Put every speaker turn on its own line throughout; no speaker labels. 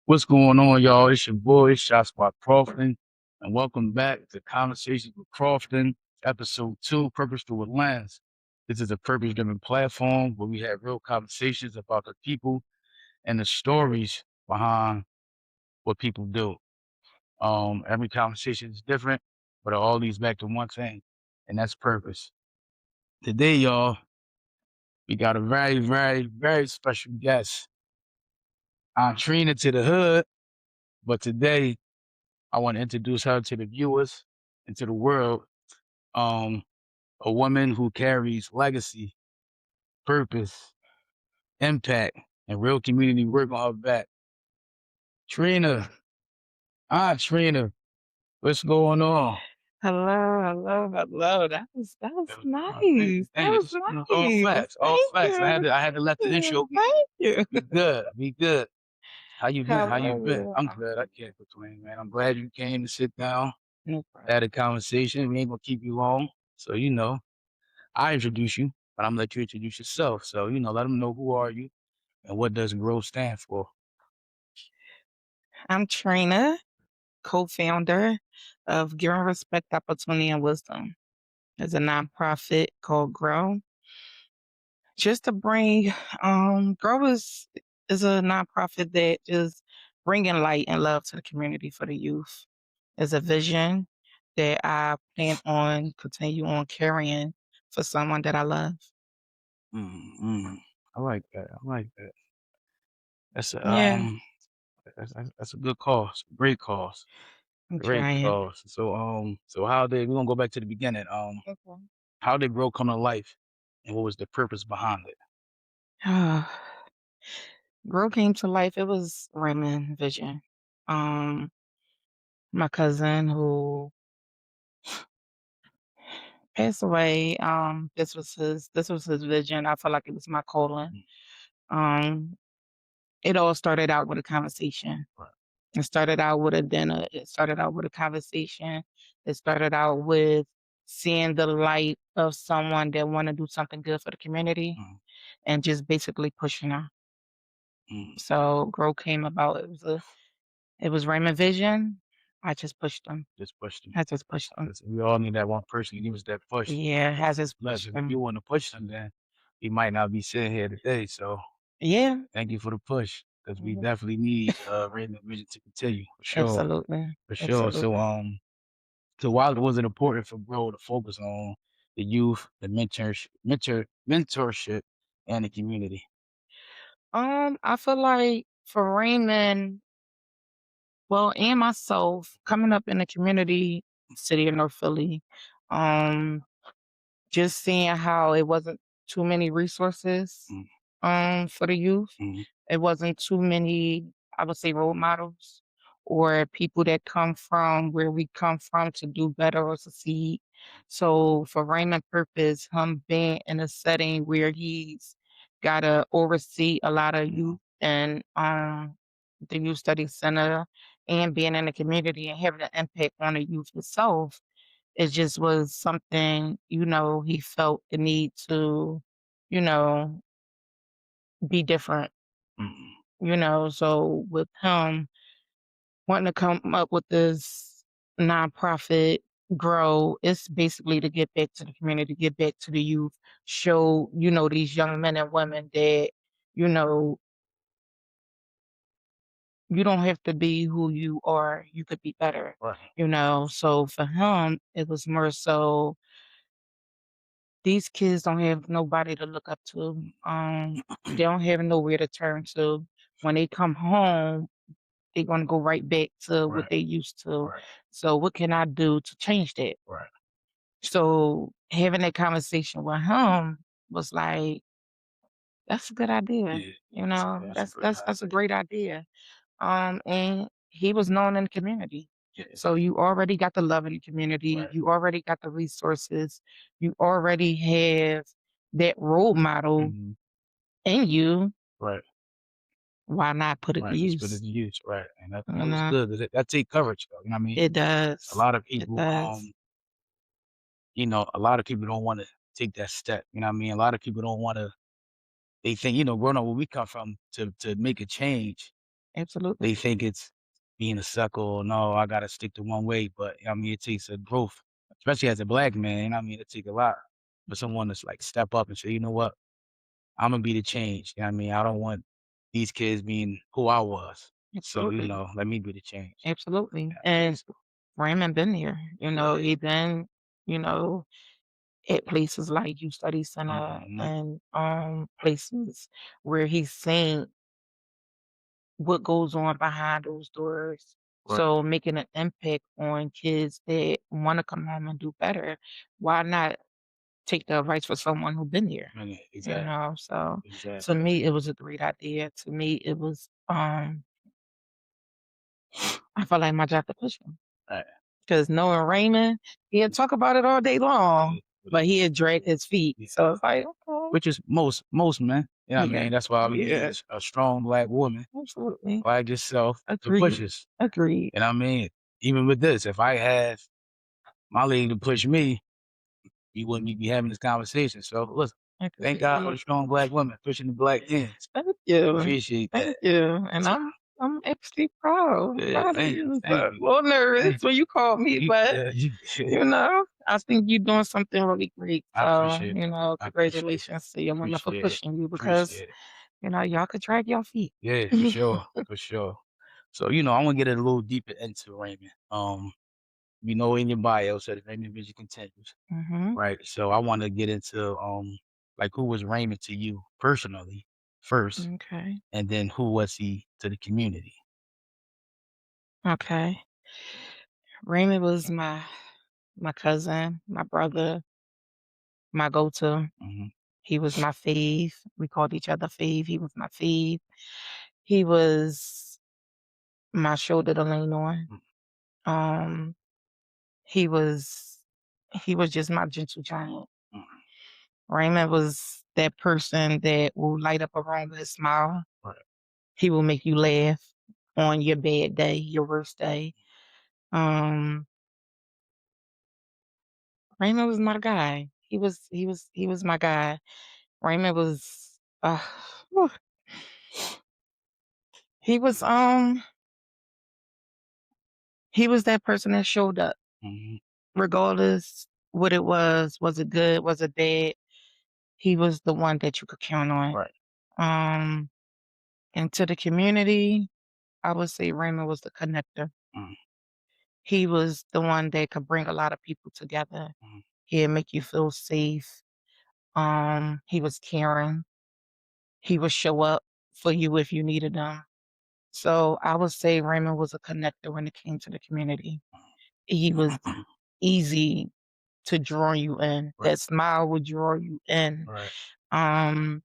What's going on, y'all? It's your boy, Shots by Crofton, and welcome back to Conversations with Crofton, Episode 2, Purposeful with Lens. This is a purpose-driven platform where we have real conversations about the people and the stories behind what people do. Every conversation is different, but it all leads back to one thing, and that's purpose. Today, y'all, we got a very, very, very special guest. I'm Trina to the hood, but today I want to introduce her to the viewers and to the world. Um, a woman who carries legacy, purpose, impact, and real community work on her back. Trina, Trina, what's going on?
Hello. That was
Thank you,
nice. That
thank you.
was
Just, all
nice.
facts, all
Thank
facts.
you.
I had to let the intro
Thank you.
be good, be good. How you been? How you been?
Hello.
I'm good. I can't complain, man. I'm glad you came to sit down,
No problem.
had a conversation. We ain't gonna keep you long, so I introduce you, but I'm gonna let you introduce yourself. So, let them know who are you and what does GROW stand for.
I'm Trina, co-founder of Giving Respect, Opportunity, and Wisdom. It's a nonprofit called Grow. Just to bring, Grow is a nonprofit that is bringing light and love to the community for the youth. It's a vision that I plan on continue on carrying for someone that I love.
Mm-hmm. I like that. I like that. That's a
Yeah,
that's a good cause. Great cause.
I'm
Great
trying.
cause. So how did we're gonna go back to the beginning.
Okay.
How did GROW come to life, and what was the purpose behind it?
Grow came to life. It was Raymond vision. Um, my cousin who passed away. This was his vision. I felt like it was my calling.
Mm.
Um, it all started out with a conversation.
Right.
It started out with a dinner. It started out with a conversation. It started out with seeing the light of someone that want to do something good for the community
Mm,
and just basically pushing her.
mm.
So Grow came about. It was Raymond Vision. I just pushed them.
Just pushed him.
I just pushed them.
Listen, we all need that one person to give us that push.
Yeah, I just
Plus,
pushed
if you
them.
want to push them, then we might not be sitting here today. So
Yeah.
thank you for the push, because we
Mhm.
definitely need Raymond Vision to continue for sure,
Absolutely.
for sure. So
Absolutely.
so why was it important for GROW to focus on the youth, the mentorship, and the community?
I feel like for Raymond, well, and myself, coming up in the community, city of North Philly, um, just seeing how it wasn't too many resources
Mm,
for the youth.
mm,
It wasn't too many, I would say, role models or people that come from where we come from to do better or succeed. So for Raymond Purpose, him being in a setting where he's gotta oversee a lot of
mm,
youth and the youth study center and being in the community and having an impact on the youth itself, it just was something, he felt the need to, you know, be different,
mm,
So with him wanting to come up with this nonprofit grow, it's basically to get back to the community, get back to the youth, show, these young men and women that, you know, you don't have to be who you are, you could be better,
right.
So for him, it was more so these kids don't have nobody to look up to. They don't have nowhere to turn to. When they come home, they're gonna go right back to what
Right.
they used to.
Right.
So what can I do to change that?
Right.
So having that conversation with him was like, that's a good idea.
Yeah.
You
Yeah,
know,
that's a
that's
great
that's that's a great idea. And he was known in the community.
idea. Yeah.
So you already got the love in the community.
Right.
You already got the resources. You already have that role model
Hmm.
in you.
Right.
Why not put it to
Right. Just put it
use?
in use. Right. And
You
that was
know,
good. That take courage, though. You know what I mean?
it
A
does.
lot of
It
people,
does.
a lot of people don't want to take that step. You know what I mean? A lot of people don't want to. They think, growing up where we come from, to make a change.
Absolutely.
They think it's being a sucker or no, I gotta stick to one way, but I mean, it takes a growth, especially as a black man. I mean, it takes a lot for someone to like step up and say, you know what, I'm gonna be the change. You know what I mean, I don't want these kids being who I was. So
Absolutely.
let me be the change.
Absolutely.
Yeah,
And
basically.
Raymond been there. He been, you know, at places like Youth Study Center
Mhm.
and places where he's seen what goes on behind those doors.
Right.
So making an impact on kids that want to come home and do better. Why not take the advice for someone who been there?
Yeah, exactly.
So to
Exactly.
me it was a great idea. To me it was I felt like my job to push him.
Right.
Because knowing Raymond, he'd talk about it all day long, but he'd drag his feet.
Yeah.
So it's like, okay.
Which is most men. Yeah, I
Yeah.
mean, that's why we need
Yeah.
a strong black woman
Absolutely.
like yourself to push
Agreed.
us.
Agreed.
And I mean, even with this, if I have my lady to push me, we wouldn't be having this conversation. So listen, thank God for
Agreed.
the strong black women pushing the black ends.
Thank you.
Appreciate that.
Thank you. And
So,
I'm actually proud. I'm
yeah,
proud of you. So
thank
a
you,
little nervous
thank
when you called me,
you.
but
You
I think you're doing something really great.
I
So,
appreciate it. I appreciate it.
congratulations to your woman for
Appreciate it.
pushing you because,
Appreciate it.
y'all could drag your feet.
Yeah, for sure, for sure. So I want to get a little deeper into Raymond. In your bio said Raymond Vision continues,
hmm
right? So I want to get into like who was Raymond to you personally first,
Okay.
and then who was he to the community?
Okay. Raymond was my cousin, my brother, my go-to.
Hmm.
He was my fave. We called each other fave. He was my fave. He was my shoulder to lean on. Um, he was he was just my gentle giant.
Hmm.
Raymond was that person that will light up a room with a smile.
Right.
He will make you laugh on your bad day, your worst day. Um, Raymond was my guy. He was my guy. Raymond was whew, he was he was that person that showed up
Hmm.
regardless what it was it good, was it bad? He was the one that you could count on.
Right.
Um and to the community, I would say Raymond was the connector.
Hmm.
He was the one that could bring a lot of people together.
Hmm.
He'd make you feel safe. He was caring. He would show up for you if you needed him. So I would say Raymond was a connector when it came to the community. He was easy to draw you in.
Right.
That smile would draw you in.
Right.
Um,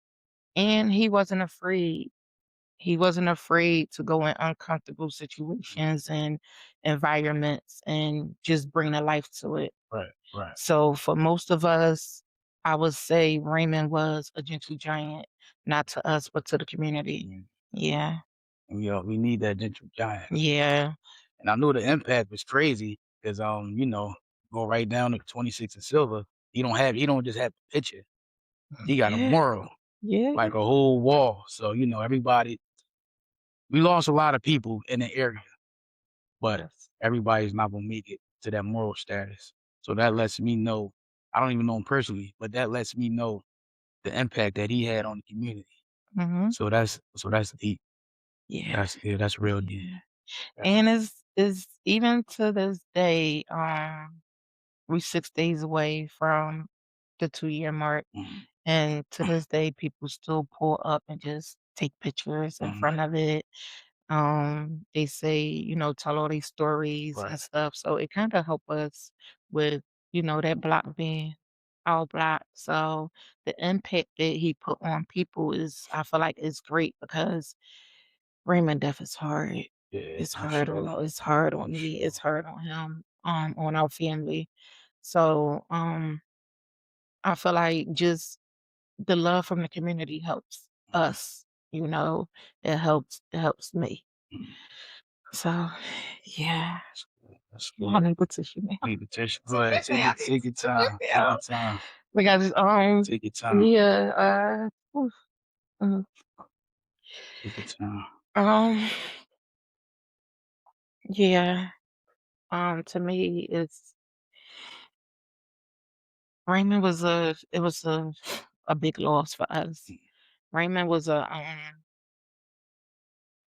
and he wasn't afraid. He wasn't afraid to go in uncomfortable situations and environments and just bring a life to it.
Right. Right.
So for most of us, I would say Raymond was a gentle giant, not to us, but to the community.
Mm.
Yeah.
And, we need that gentle giant.
Yeah.
And I know the impact was crazy because go right down to 26 and silver. He don't just have a picture. He got a
Yeah.
mural,
Yeah.
like a whole wall. So, everybody we lost a lot of people in the area, but
Yes.
everybody's not gonna make it to that moral status. So that lets me know, I don't even know him personally, but that lets me know the impact that he had on the community.
Mhm.
So that's deep.
Yeah.
That's real deep.
Yeah.
That's
And is even to this day, we 6 days away from the 2-year mark,
mhm,
and to this day, people still pull up and just take pictures in
mhm,
front of it. They say, tell all these stories
right,
and stuff, so it kinda help us with, that block being our block, so the impact that he put on people is I feel like is great because Raymond death is hard.
yeah,
It's
I'm
hard
sure,
on it's hard
I'm
on me,
sure.
it's hard on him, on our family. So, I feel like just the love from the community helps
Mhm,
us, you know? It helps me.
mhm.
So, yeah.
That's
You
good.
want a tissue now?
Need the tissue. Go ahead, take your time, take
Yeah.
your time,
We got this,
take your time,
yeah, oof, mm,
take your time.
um Yeah. To me, it's Raymond was a big loss for us.
Mm,
Raymond was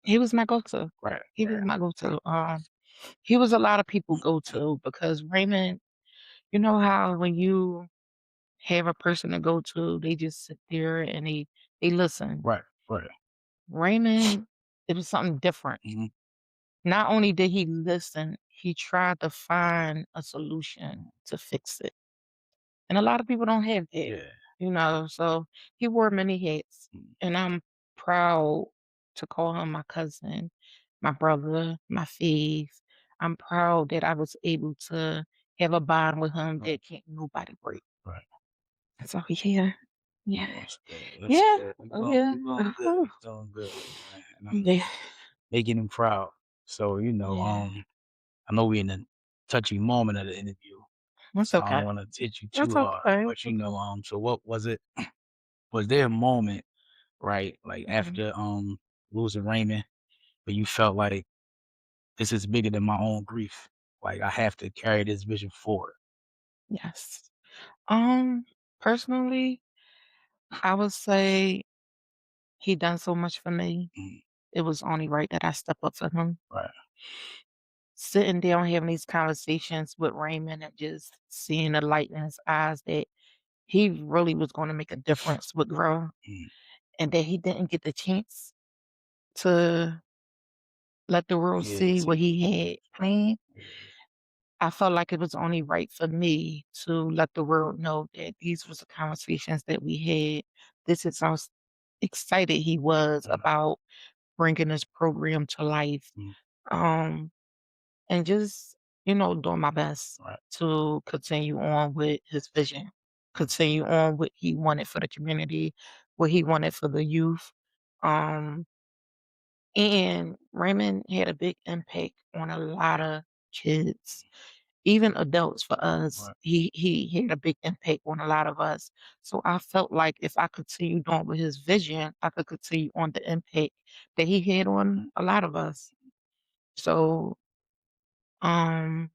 he was my go-to.
right,
He was my go-to. He was a lot of people go-to because Raymond, you know how when you have a person to go to, they just sit there and they listen.
right, right.
Raymond, it was something different.
Mhm.
Not only did he listen, he tried to find a solution to fix it. And a lot of people don't have that,
Yeah.
so he wore many hats.
Mm,
And I'm proud to call him my cousin, my brother, my faith. I'm proud that I was able to have a bond with him that can't nobody break.
right.
So yeah, yeah,
No, that's good. That's
yeah,
good.
oh yeah,
We doing good. We doing good, man. And I'm
yeah,
making him proud. So,
yeah.
I know we're in a touchy moment of the interview,
That's
so I don't
okay.
want to hit you
That's
too hard.
okay.
But
That's okay.
so what was it? Was there a moment, right, like
Mhm.
after losing Raymond, where you felt like this is bigger than my own grief? Like I have to carry this vision forward.
Yes. Personally, I would say he done so much for me.
Mm,
It was only right that I step up for him.
right.
Sitting down having these conversations with Raymond and just seeing the light in his eyes that he really was going to make a difference with Grow
Mm,
and that he didn't get the chance to let the world
yeah.
see what
See.
he had planned.
Yeah.
I felt like it was only right for me to let the world know that these was the conversations that we had. This is how excited he was
Mm,
about bringing this program to life.
mm,
Um, and just, doing my best
right.
to continue on with his vision, continue on what he wanted for the community, what he wanted for the youth. Um, and Raymond had a big impact on a lot of kids, even adults for us.
Right.
He had a big impact on a lot of us. So I felt like if I continued on with his vision, I could continue on the impact that he had
Mm,
on a lot of us. So um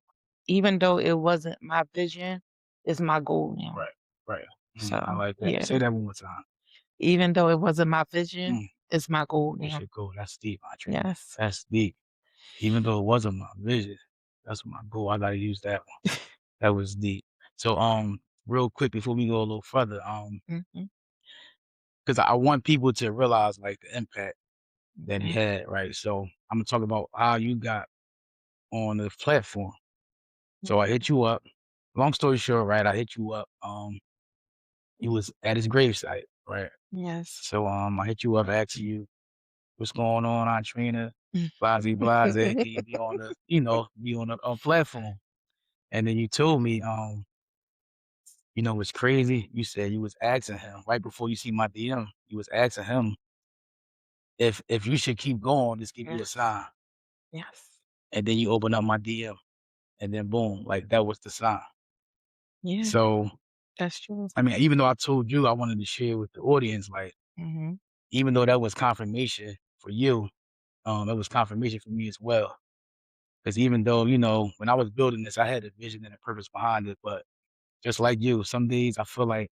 even though it wasn't my vision, it's my goal now.
right. Right. Mm, I
So
like that.
yeah,
Say that one more time.
even though it wasn't my vision,
Mm,
it's my goal
it's
now.
your goal. That's deep, Andre.
Yes.
That's deep. Even though it wasn't my vision, that's my goal. I gotta use that one. That was deep. So, real quick before we go a little further,
Mhm.
because I want people to realize like the impact that he
Okay.
had, right? So I'm gonna talk about how you got on the platform. So I hit you up. Long story short, right? I hit you up. You was at his gravesite, right?
Yes.
So I hit you up asking you what's going on, Trina, blase blase. Can you be on the, be on the platform? And then you told me, what's crazy? You said you was asking him right before you see my DM. You was asking him if you should keep going, just give you a
Yes.
sign.
Yes.
And then you open up my DM, and then boom, like that was the sign.
Yeah,
So
that's true.
I mean, even though I told you I wanted to share with the audience, like
Mhm.
even though that was confirmation for you, it was confirmation for me as well. Because even though when I was building this, I had a vision and a purpose behind it, but just like you, some days I feel like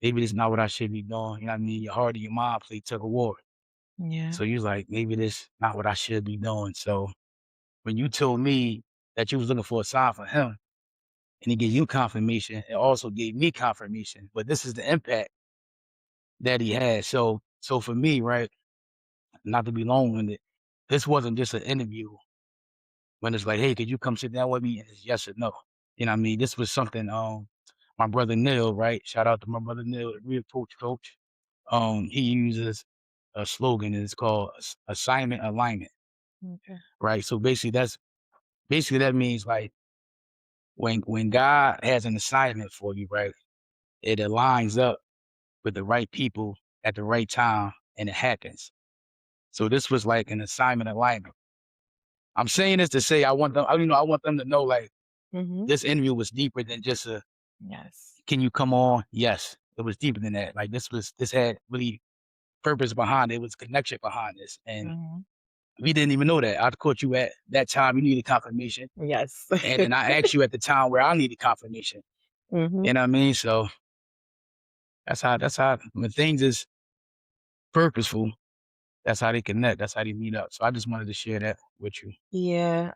maybe this not what I should be doing. You know what I mean? Your heart and your mind play tug of war.
Yeah.
So you like, maybe this not what I should be doing. So when you told me that you was looking for a sign for him and he gave you confirmation, it also gave me confirmation. But this is the impact that he had. So for me, right, not to be long-winded, this wasn't just an interview when it's like, hey, could you come sit down with me? And it's yes or no. You know what I mean? This was something my brother Neil, right? Shout out to my brother Neil, the real coach. He uses a slogan, and it's called assignment alignment,
Okay.
right? So basically that means like when God has an assignment for you, right? It aligns up with the right people at the right time, and it happens. So this was like an assignment alignment. I'm saying this to say I want them to know like
Mhm.
this interview was deeper than just a
Yes.
can you come on? Yes, it was deeper than that. Like this had really purpose behind it. It was connection behind this, and
Mhm.
we didn't even know that. I caught you at that time you needed confirmation.
Yes.
And I asked you at the time where I needed confirmation.
Mhm.
You know what I mean? So that's how when things is purposeful, that's how they connect. That's how they meet up. So I just wanted to share that with you.
Yeah,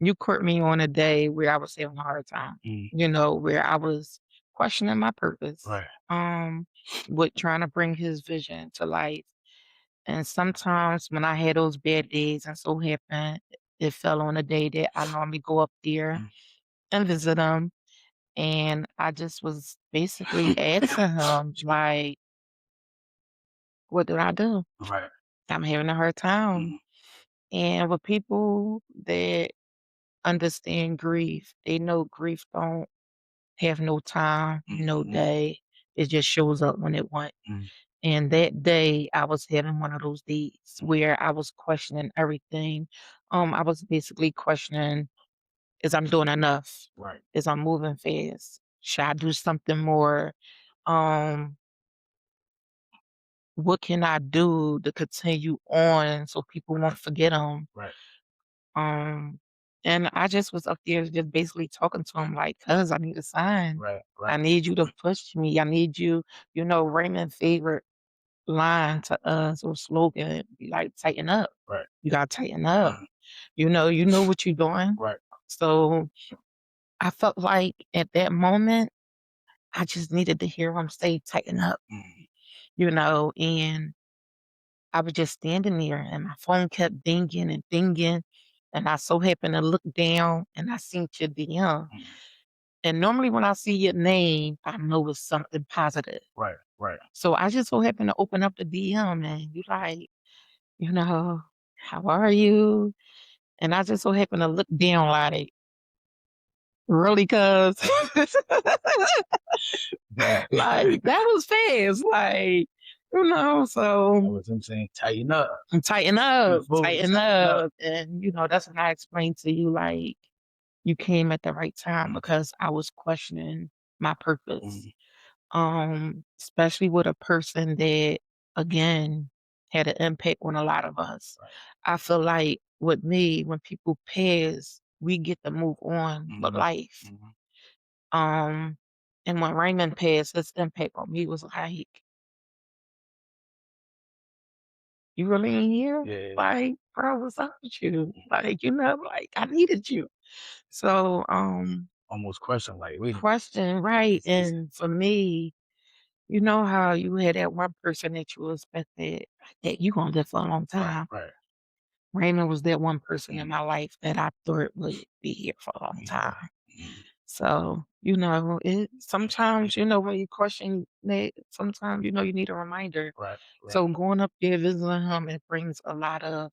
you caught me on a day where I was having a hard time,
Mm,
where I was questioning my purpose,
right,
with trying to bring his vision to life. And sometimes when I had those bad days and so happened, it fell on a day that I normally go up there
mm,
and visit him. And I just was basically asking him, like, what did I do?
right,
I'm having a hard time.
mm,
And with people that understand grief, they know grief don't have no time, no
mm,
day. It just shows up when it wants.
mm,
And that day, I was having one of those days
mm,
where I was questioning everything. I was basically questioning, is I'm doing enough?
right,
Is I'm moving fast? Should I do something more? Um, what can I do to continue on so people won't forget them?
right,
Um, and I just was up there just basically talking to him like, "Cuz I need a sign.
right, right,
I need you to push me. I need you." Raymond's favorite line to us or slogan be like, "Tighten up.
right,
You gotta tighten up.
mm,
You know what you're doing."
right,
So I felt like at that moment, I just needed to hear him say, "Tighten up,"
mm,
and I was just standing there and my phone kept dinging and dinging. And I so happened to look down and I seen your DM.
mm,
And normally when I see your name, I know it's something positive.
right, right,
So I just so happened to open up the DM and you like, you know, how are you? And I just so happened to look down like, really, cuz
right.
like that was fast. Like,
That
so
was him saying, tighten up.
tighten
You
up,
fool,
tighten
tighten up.
up. And that's when I explained to you like you came at the right time
Mm,
because I was questioning my purpose.
mm,
Especially with a person that again had an impact on a lot of us.
right,
I feel like with me, when people pass, we get to move on with
mm,
life.
mm,
Um, and when Raymond passed, his impact on me was like, you really ain't here?
yeah,
Like, bro, what's up with you? Like, like I needed you. So,
almost question like, wait a minute,
question, right?
is
And for me, you know how you had that one person that you expected that you gonna live for a long
right,
time.
right,
Raymond was that one person in
mm,
my life that I thought would be here for a long
mm,
time.
mm,
So, it sometimes, when you question that, sometimes, you need a reminder.
right, right,
So going up there visiting him, it brings a lot of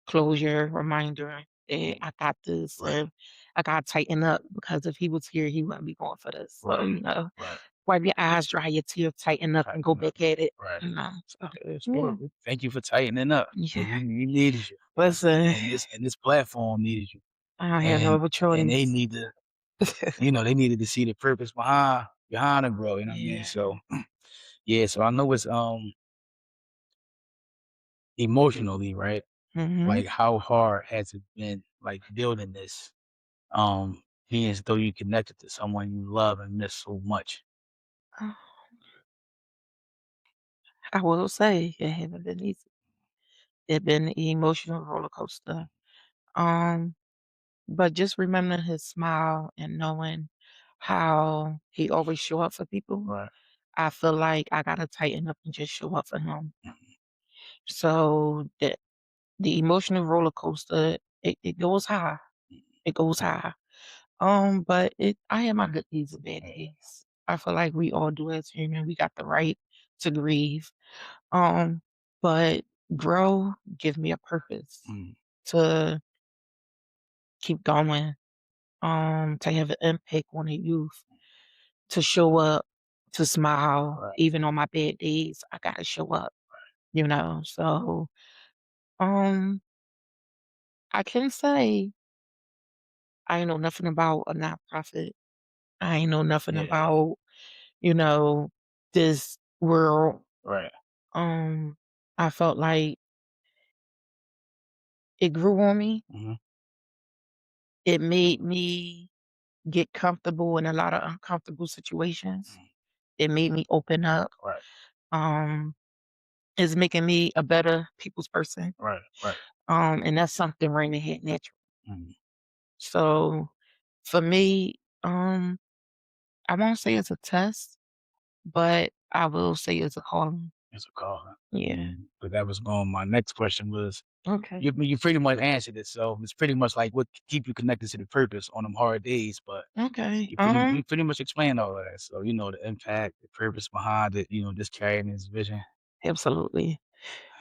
closure, reminder that
mm,
I got this
right,
and I gotta tighten up because if he was here, he wouldn't be going for this. So,
right, right,
wipe your eyes, dry your tears, tighten up, and go
tighten up,
back at it.
right.
So
Yeah,
yeah,
sure. Thank you for tightening up.
yeah.
We needed you. You know what I mean?
Listen,
And this platform needed you.
I don't have no
And
other
they
choice.
need to, they needed to see the purpose behind it, bro. You know what I mean?
Yeah.
So yeah, so I know it's emotionally, right?
Mhm.
Like how hard has it been like building this? Being as though you connected to someone you love and miss so much.
I will say it haven't been easy. It been an emotional roller coaster. Um, but just remembering his smile and knowing how he always show up for people,
Right.
I feel like I gotta tighten up and just show up for him. So the emotional roller coaster, it goes high. It goes high. But I have my good days and bad days. I feel like we all do as human. We got the right to grieve. Um, but grow, give me a purpose
Mm,
to keep going, to have an impact on the youth, to show up, to smile,
right.
even on my bad days, I gotta show up. So um I can say I ain't know nothing about a nonprofit. I ain't know nothing
Yeah.
about, you know, this world.
Right.
Um, I felt like it grew on me.
Mhm.
It made me get comfortable in a lot of uncomfortable situations.
Mhm.
It made me open up.
Right.
Um, it's making me a better people's person.
Right. Right.
And that's something Raymond had natural.
Mhm.
So for me, um, I won't say it's a test, but I will say it's a calling.
It's a call. Huh?
Yeah.
But that was going. My next question was,
Okay.
you pretty much answered it. So it's pretty much like what keep you connected to the purpose on them hard days. But
Okay.
you pretty much explained all of that. So you know the impact, the purpose behind it. You know, just carrying his vision.
Absolutely.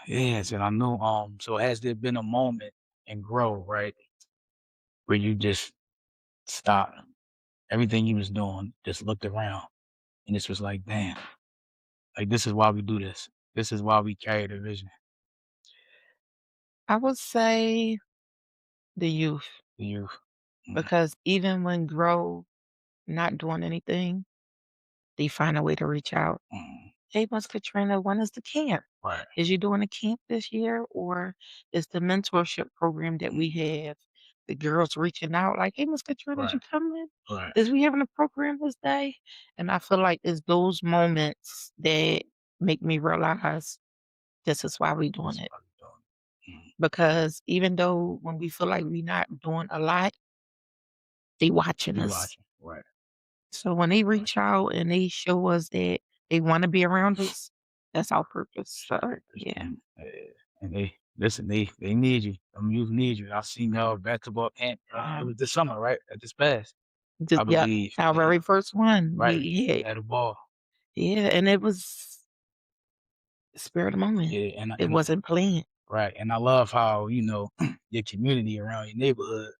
Yes, and I know. So has there been a moment and grow right where you just stopped everything you was doing, just looked around, and this was like, damn, like this is why we do this. This is why we carry the vision.
I would say the youth,
The youth. Mm,
because even when grow not doing anything, they find a way to reach out.
mm,
Hey, Miss Katrina, when is the camp?
right.
Is you doing a camp this year, or is the mentorship program that we
Mm,
have the girls reaching out like, "Hey, Miss Katrina, is
right.
you coming?
Right.
Is we having a program this day?" And I feel like it's those moments that make me realize this is why we doing
That's
it.
what I'm doing.
Because even though when we feel like we not doing a lot, they watching
Be
us.
watching. Right.
So when they
Right.
reach out and they show us that they want to be around us, that's our purpose. So
Purpose.
yeah.
And they listen. They need you. Them youth need you. I seen y'all basketball camp. It
Um,
was this summer, right? At this past,
just,
I
yep,
believe.
our
Yeah.
very first one,
Right.
we had,
Had a ball.
yeah, and it was spirit of the moment.
Yeah.
It wasn't planned.
Right. And I love how your community around your neighborhood.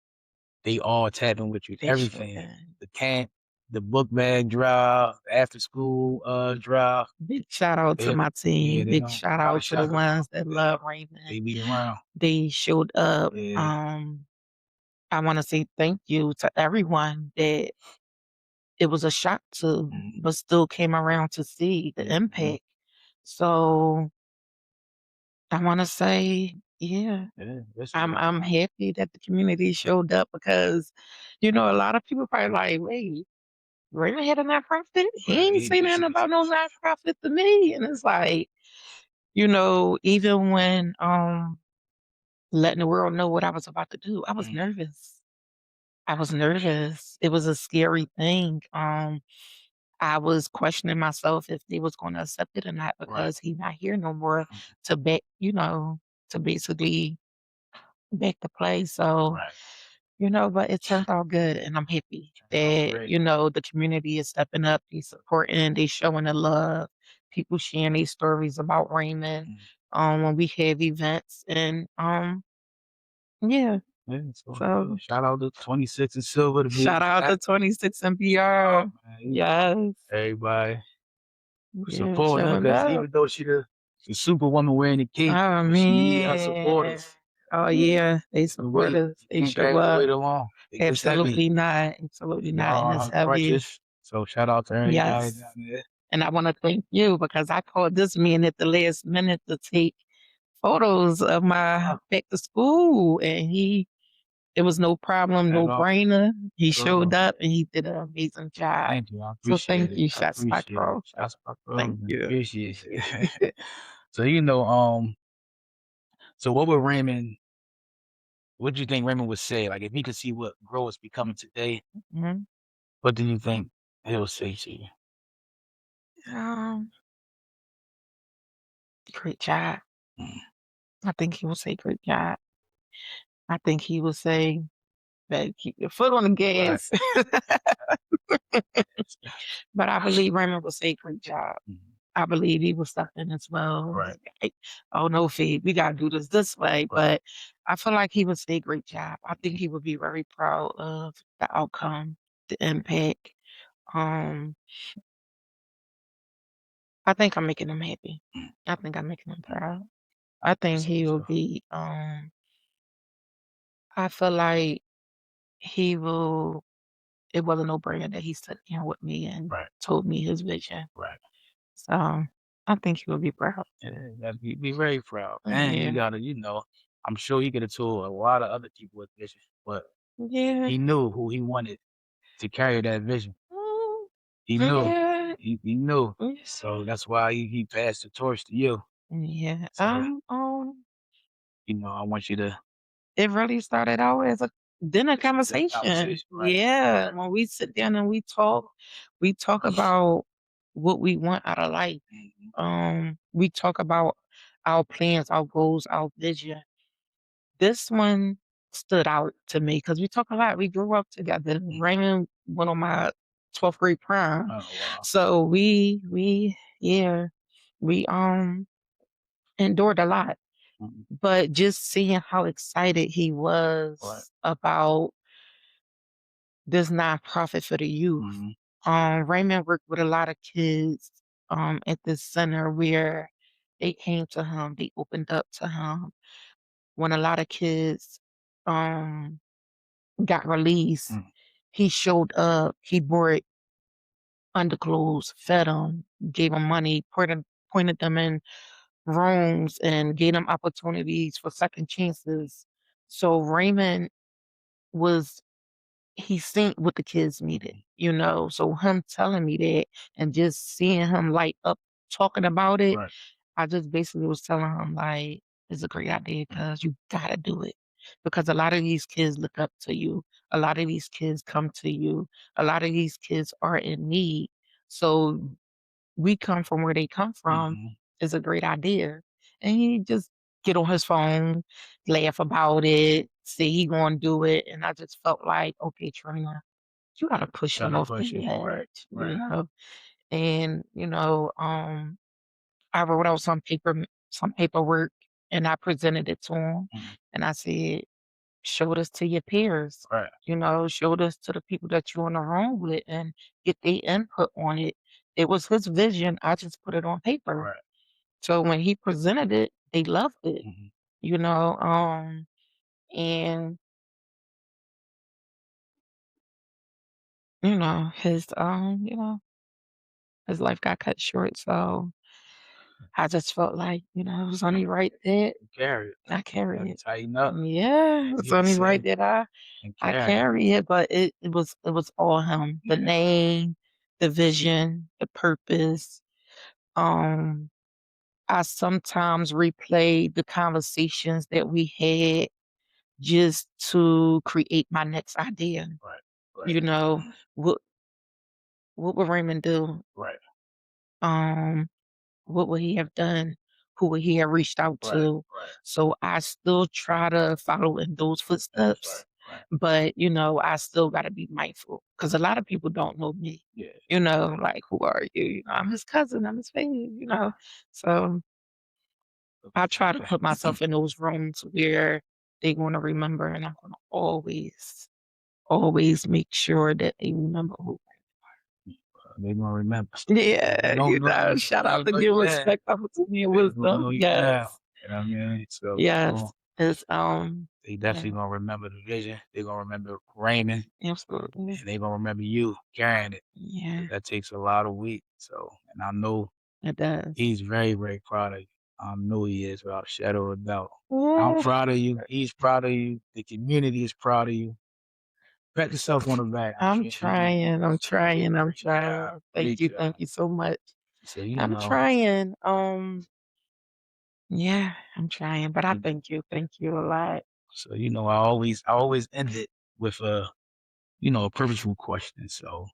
They all tapping with you.
They sure
Everything.
did.
The camp, the book bag drive, after school drive.
Big shout out to
They,
my
yeah,
team.
they
Big
don't
shout
probably
out to the
shout them out.
ones that
Yeah,
love Raymond.
they be around.
They showed up.
Yeah.
I want to say thank you to everyone that it was a shock to,
Mhm.
but still came around to see the
Yeah. Mhm.
impact. So I want to say, yeah,
Yeah. Listen.
I'm happy that the community showed up because, a lot of people probably like, wait, Raymond had a nonprofit? He
Right.
ain't say nothing about no nonprofit to me. And it's like, even when letting the world know what I was about to do, I was
Mhm.
nervous. I was nervous. It was a scary thing. I was questioning myself if they was gonna accept it or not
Right.
because he's not here no more
Mhm.
to back, to basically back the play. So,
Right.
but it turned out good and I'm happy
Turned out
that,
great.
the community is stepping up, they supporting, they showing the love, people sharing their stories about Raymond,
Mhm.
when we have events and yeah.
Yeah. So yeah.
So
Shout out to 26 and Silver to be
shout out
exact.
to 26 and
Oh
PR.
man.
Yes.
Everybody
Yeah,
supporting her
showing
because
up.
even though she the superwoman wearing the cape,
Oh,
but she need her
man.
supporters.
Oh,
You
yeah, they
the
support
weight.
us.
You
They
can't
show
carry the
up.
weight alone. It's heavy.
Absolutely not. Absolutely not,
Y'all
and
are
it's
her
heavy.
crutches. So shout out to everybody
Yes,
down there.
and I wanna thank you because I called this man at the last minute to take photos of my
Oh,
back to school, and it was no problem,
at
no
all.
brainer. He
At all.
showed up, and he did an amazing job.
Thank you. I
So
appreciate
thank
it.
you,
I
Shots Spot
appreciate it.
Crow.
Shouts out to
Thank
man.
you.
Appreciate it. So so what do you think Raymond would say? Like if he could see what Grow is becoming today,
Mhm.
what do you think he'll say to you?
Um, Great job.
Mm,
I think he will say great job. I think he will say that keep your foot on the
right.
gas. But I believe Raymond will say great job.
Mhm.
I believe he will step in as well.
Right.
Like, oh no, Fee, we gotta do this way.
Right.
But I feel like he would say great job. I think he would be very proud of the outcome, the impact. Um, I think I'm making him happy.
Mm,
I think I'm making him
mm.
proud. I
I
think
say
he will
so.
be I feel like he will it was a no-brainer that he sat down with me and
Right.
told me his vision.
Right.
So I think he would be proud.
Yeah, be very proud. And you
Yeah.
gotta, I'm sure he could have told a lot of other people with vision, but
Yeah.
he knew who he wanted to carry that vision.
Mm,
He knew.
yeah.
He knew.
Yes.
So that's why he passed the torch to you.
Yeah.
So, I want you to
It really started out as a dinner
the
conversation.
conversation, right?
Yeah. When we sit down and we talk about what we want out of life.
Mhm,
We talk about our plans, our goals, our vision. This one stood out to me because we talk a lot. We grew up together.
mhm.
Raymond went on my 12th grade prom.
Oh, wow.
So yeah, we endured a lot.
Mhm,
But just seeing how excited he
right.
was about this nonprofit for the youth.
Mhm,
Raymond worked with a lot of kids at this center where they came to him, they opened up to him. When a lot of kids um got released,
mhm,
he showed up, he brought underclothes, fed them, gave them money, pointed them in rooms and gave them opportunities for second chances. So Raymond was he seen what the kids needed,
mhm.
so him telling me that and just seeing him light up talking about it,
Right.
I just basically was telling him like, "It's a great idea
Mhm,
because you gotta do it." Because a lot of these kids look up to you. A lot of these kids come to you. A lot of these kids are in need. So we come from where they come from
mhm.
is a great idea. And he just get on his phone, laugh about it, say he gonna do it. And I just felt like, okay, Trina, you gotta push
Try
him
to
off
push
the
it. Right.
edge,
Right.
And I wrote out some paperwork, and I presented it to him,
Mhm,
and I said, "Show this to your peers,
right.
show this to the people that you're in the room with, and get their input on it." It was his vision. I just put it on paper.
Right.
So when he presented it, they loved it,
Mhm.
you know. And his life got cut short. So I just felt like, it was only right that
Carry it.
I carry
Gotta
it.
tighten up,
Yeah,
as
it's
you would
only right
say,
that
and
I
carry it.
carry it, but it was all him. The name, the vision, the purpose. Um, I sometimes replay the conversations that we had just to create my next idea.
Right. Right.
You know, what what would Raymond do?
Right.
Um, what would he have done? Who would he have reached out
Right.
to?
Right.
So I still try to follow in those
That's right.
footsteps,
Right.
but I still got to be mindful because a lot of people don't know me.
Yeah.
Like, who are you? I'm his cousin. I'm his family. So I try to
Okay.
put myself in those rooms where they're going to remember, and I'm going to always, always make sure that they remember who.
They gonna remember. They
Yeah,
don't know you.
shout
They
out
don't
to
know
give
you then.
respect, opportunity, and
They gonna
wisdom.
know you now.
Yes.
You know what I mean? So
Yes, it's,
they
yeah,
definitely gonna remember the vision. They gonna remember Raymond,
absolutely.
and they gonna remember you carrying it.
Yeah,
'Cause that takes a lot of weight. So, and I know
it does.
he's very, very proud of you. I know he is without a shadow of a doubt. I'm
Yeah,
proud of you. He's proud of you. The community is proud of you. Pat yourself on the back. I'm
I'm
sure you know.
trying, I'm trying, I'm
Great job.
trying.
Great job.
Thank you so much.
So
I'm trying, yeah, I'm trying, but I
you-
thank you a lot.
so I always end it with a purposeful question. So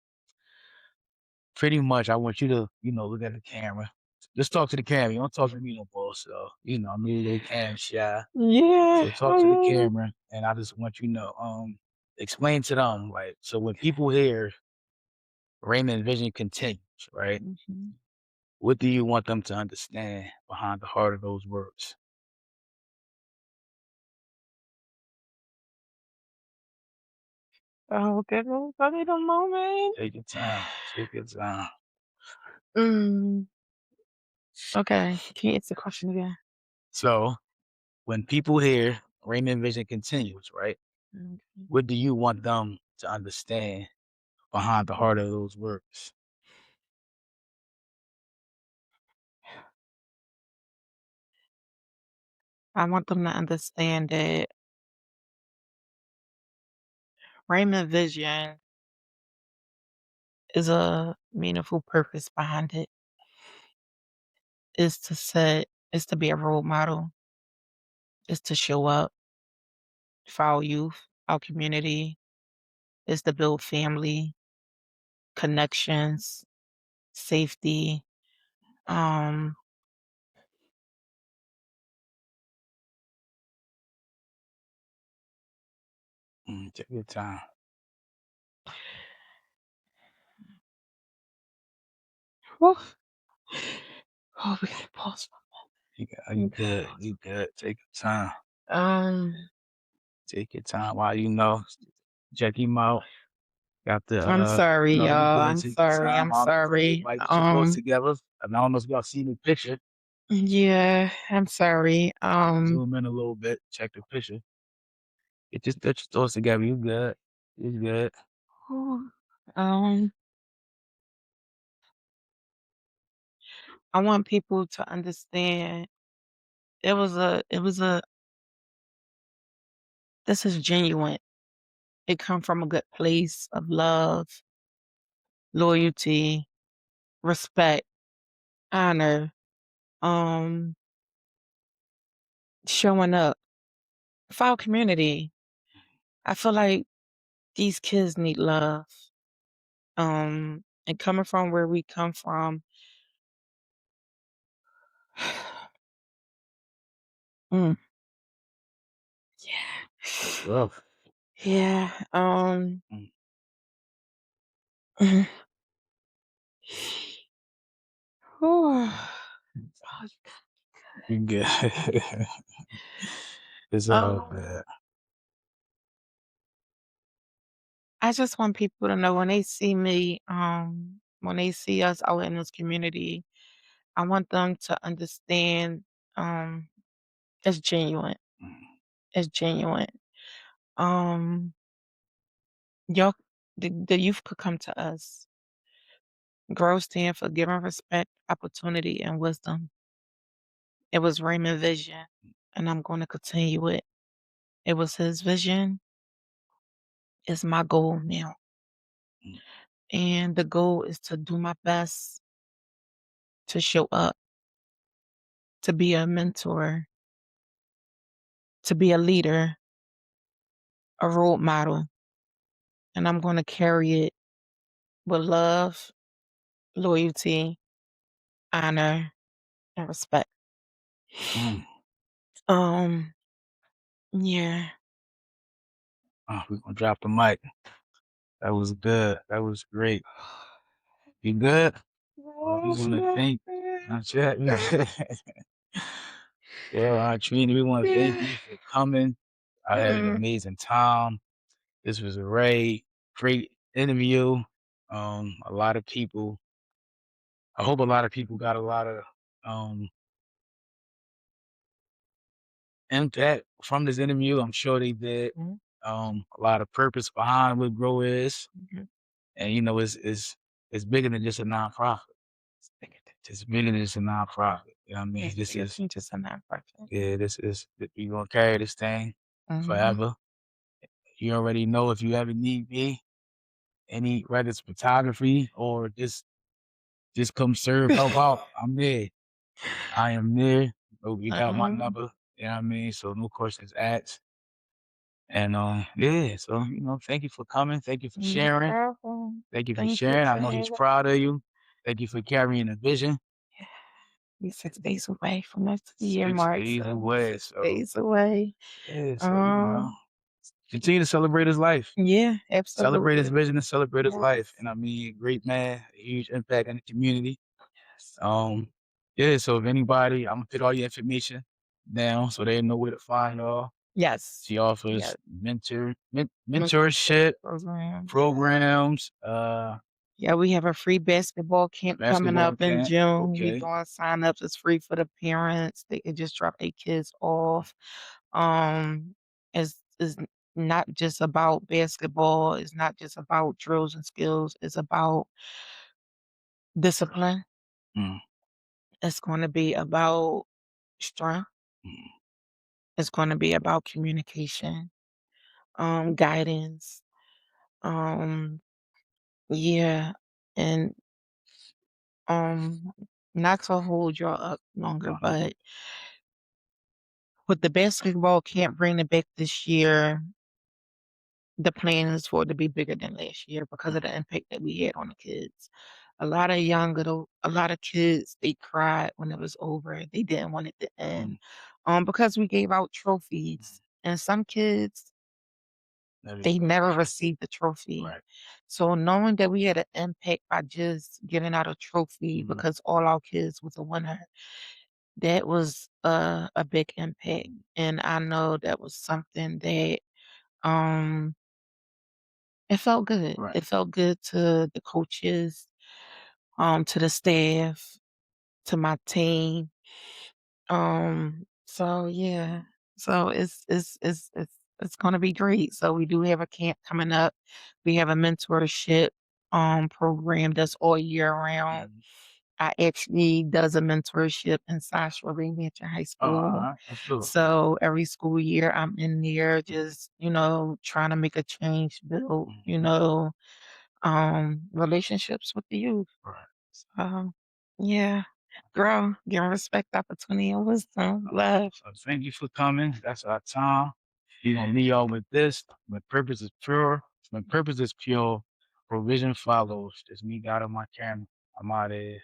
pretty much I want you to, look at the camera. Just talk to the camera. You don't talk to me no more. So, I'm a little cam shy.
Yeah,
So talk to the camera and I just want you to know, explain to them, like, so when people hear Raymond Vision continues, right?
mhm.
What do you want them to understand behind the heart of those words?
Oh, goodness, I need a moment.
Take your time. Take your time.
Mm, okay, can you answer the question again?
So when people hear Raymond Vision continues, right?
Okay.
What do you want them to understand behind the heart of those words?
I want them to understand that Raymond vision is a meaningful purpose behind it. Is to be a role model, is to show up for our youth, our community, is to build family, connections, safety. Um,
Take your time.
whew. Oh, we gotta pause.
You good. You good. Take your time.
Um,
Take your time while check him out. Got the
I'm sorry,
no, you
y'all.
good.
I'm
Take your
sorry.
time.
I'm
I'm just get
sorry.
everybody get your thoughts together. And I don't know if y'all see the picture.
Yeah, I'm sorry.
Zoom in a little bit. Check the picture. Get your thoughts together. You good. You good.
whew, um, I want people to understand it was a this is genuine. It come from a good place of love, loyalty, respect, honor, um, showing up for our community. I feel like these kids need love. And coming from where we come from, mm,
That's
yeah.
rough.
Yeah.
Mm,
Whew.
You good. It's all
um,
bad.
I just want people to know when they see me, when they see us out in this community, I want them to understand um it's genuine.
Mm,
It's genuine. Um, y'all, the youth could come to us. Grow stand for giving respect, opportunity, and wisdom. It was Raymond vision, and I'm going to continue it. It was his vision. It's my goal now.
mm,
And the goal is to do my best to show up, to be a mentor, to be a leader, a role model. And I'm going to carry it with love, loyalty, honor, and respect.
mm.
Um, yeah.
We're gonna drop the mic. That was good. That was great. You good? Well, we wanna thank not yet. Yeah, Trina, we wanna thank you for coming. I had an amazing time. This was a great interview. A lot of people I hope a lot of people got a lot of um impact from this interview. I'm sure they did.
Mhm,
A lot of purpose behind what Grow is.
mhm.
And it's bigger than just a nonprofit. It's bigger than just a nonprofit. You know what I mean?
It's bigger than just a nonprofit.
We gonna carry this thing
Mhm.
forever. You already know if you ever need me, whether it's photography or just come serve, help out. I'm there. I am there. You got my
Um,
number. You know what I mean? So no questions asked. And yeah, so thank you for coming. Thank you for
no
sharing.
problem.
Thank you for
Thank you
sharing. I
for
know he's
having
proud of you. Thank you for carrying the vision.
Yeah. We 6 days away from the year
6
mark,
days
so
away.
6
So
days away.
yeah, so
Um,
continue to celebrate his life.
yeah,
Celebrate his
absolutely.
vision and celebrate his life.
Yes.
And I mean, great man, a huge impact in the community.
Yes.
Um, yeah, so if anybody, I'm gonna put all your information down so they know where to find y'all.
Yes.
She
Yeah.
offers
Mentorship
mentorship
program.
programs,
Yeah, we have a free basketball camp coming
basketball
up in
camp.
June. We
Okay.
doing sign-ups. It's free for the parents. They can just drop their kids off. Um, it's not just about basketball. It's not just about drills and skills. It's about discipline.
Mm,
It's going to be about strength.
mm.
It's going to be about communication, guidance, um, yeah, and um, not to hold y'all up longer,
Uh-huh.
but with the basketball camp bringing it back this year, the plan is for it to be bigger than last year because of the impact that we had on the kids. A lot of kids, they cried when it was over. They didn't want it to
Mm,
end, because we gave out
mm.
trophies, and some kids,
Never
they
get that
never
trophy.
received the trophy.
Right.
So knowing that we had an impact by just giving out a trophy
Mhm,
because all our kids was a winner, that was a big impact.
mm.
And I know that was something that um it felt good.
Right.
It felt good to the coaches, to the staff, to my team. So yeah. So it's gonna be great. So we do have a camp coming up. We have a mentorship program that's all year round.
Mhm.
I actually does a mentorship inside Raymond High
Oh,
School.
alright. That's good.
So every school year I'm in there just, trying to make a change, build,
Mhm.
relationships with the youth.
Right.
So yeah. Grow, give respect, opportunity, and wisdom. Love.
So thank you for coming. That's our time. We're gonna leave y'all with this. When purpose is pure, when purpose is pure, provision follows. Just me, God, on my camera. I'm out of here.